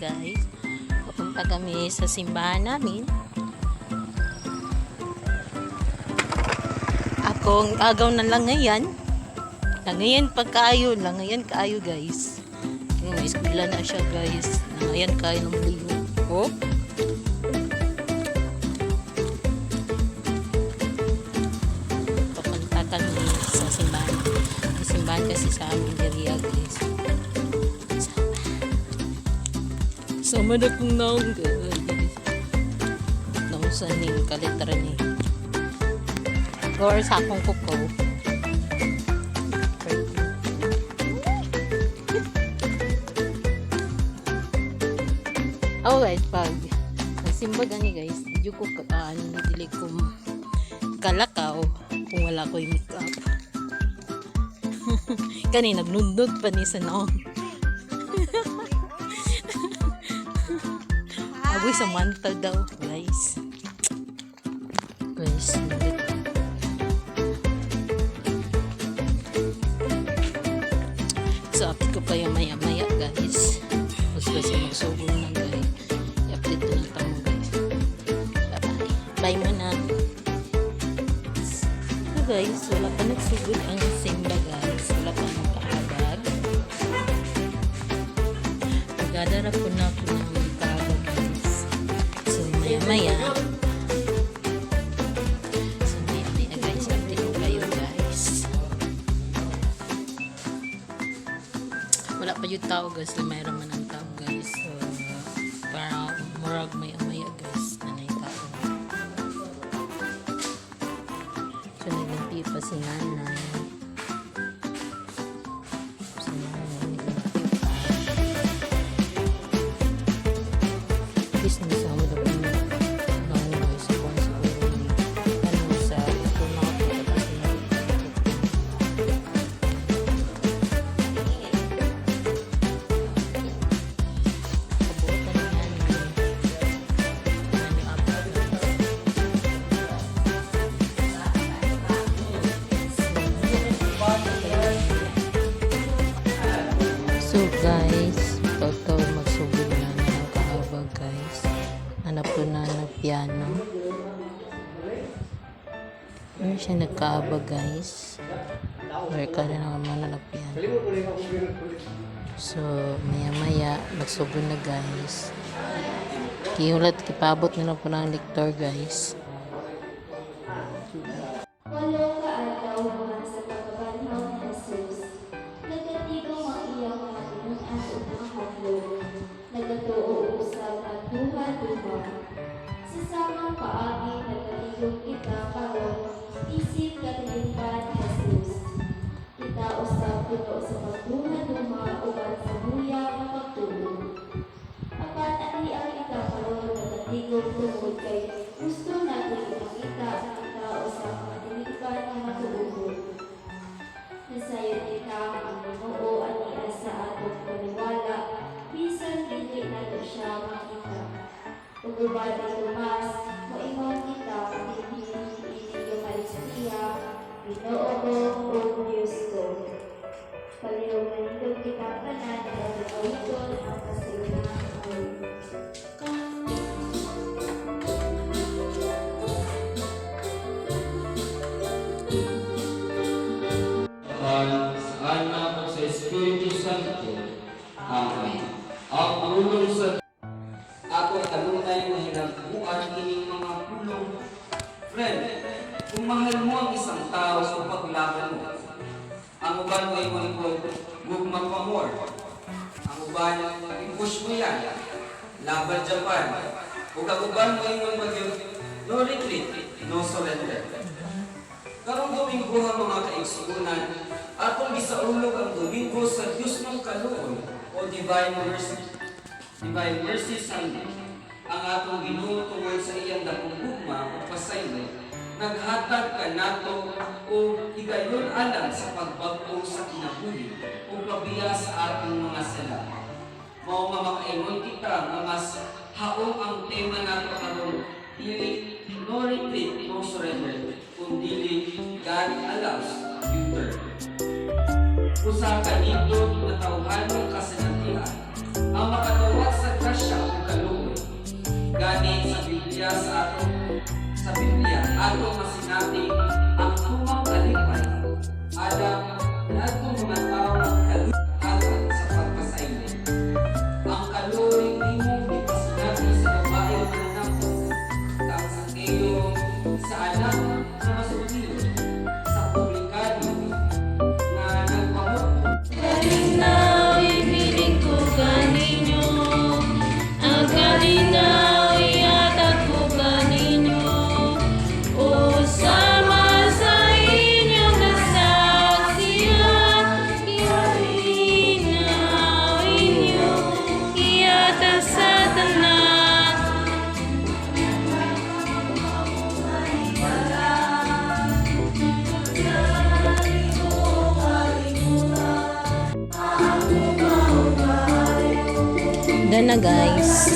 guys. Pupunta kami sa simbahan namin. Akong agaw na lang ngayon. Langayan pagkaayo. Langayan kaayo guys. Yung eskwela na siya guys. Langayan kaayo ng liyo. Oh. Pupunta kami sa simbahan. Ang simbahan kasi sa amin diriya guys. Sama na kong naong guys. Naong sa ning kalitra ni. Or sa akong kuko. Oh guys, pag nagsimba gani guys, di ko dili ko kalakaw kung wala ko yung makeup. Kani nagnundot pa ni sa naong. Agoy sa manta daw guys. Guys, so update ko kayo maya guys. Tapos kasi magsugod na guys. I-update ko na tamo guys. Bye muna. So guys, wala pa nagsugod ang simba guys. Wala pa nagkahabag. Nagdadara po na ako ng kahabag guys. So maya guys, update ko kayo guys. Wala pa yung tao guys, na mayroon man ang tao guys. So, para murag maya guys, nanay tao. So, naglanti pa si nanay. Si nanay, naglanti pa. Business ako daw yung guys. Sa kung siguro ni ano sa ito mga pagkakas na so guys, pagka magsugod na ng kahabag guys, hanap ko na ng piano. Ano siya nagkahabag guys, or ka na naman na piano. So maya magsugod na guys. Kiulat kipabot na lang po ng lektor guys. Walo ka ataw mga sa pagkabanhaw ni Jesus. Nagatigaw ang iyang Panginoon at unang hadlong. Nagatuo usab at duha-duha. Sa samang paagi nagatigaw kita karon, isip katilimban Jesus. Kita usab puno sa pagduha-duha uban sa buya nga pagtulog. Apat ang iyang kita karon nagatigaw tungod kay gusto natin ipakita ang tao sa matilipan ng matuugod. Nasayon kita ang Ginoo aniya sa atong paniwala, bisan dili nato siya makita. Ugubad ni Tomas, moingon kita hindi Eucharistia, Ginoo ko o Diyos ko. Palihog kita kanan at ikawiton ang kasiunang ay. Sa anak sa Espiritu Santo. Amen. Ang pulong sa ako kanunay mo hinagbuan kining mga pulong. Friend, kung mahal mo ang isang tao sa paglaban mo, ang uban mo ay gugma pa more. Ang uban, i-push mo yan. Laban Japan. Kung ang uban mo ay no retreat, no surrender. Karong Domingo mga kaigsunan, atong gisaulog ang Domingo sa Diyos ng Kaluon o Divine Mercy Sunday. Ang atong Ginoo tungod sa iyang dakong gugma o pasaylo, naghatag ka nato o higayon alang sa pagbag-o sa kinabuhi o pabiya sa ating mga sala. Mao nga makaingon kita nga mas haong ang tema nato karon, dili no retreat, no surrender, kundi God allows you turn. Usa ka nito na tawhanong kasinatian ang makatawag sa grasya Ulan na guys.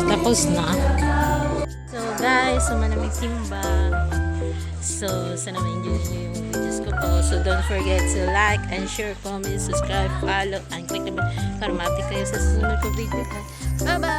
Tapos na. So guys, malamig simba. So sana ma-enjoy nyo yung videos ko po. So don't forget to like and share, comment, subscribe, follow, and click the bell para ma-update kayo sa susunod ko video. Bye bye!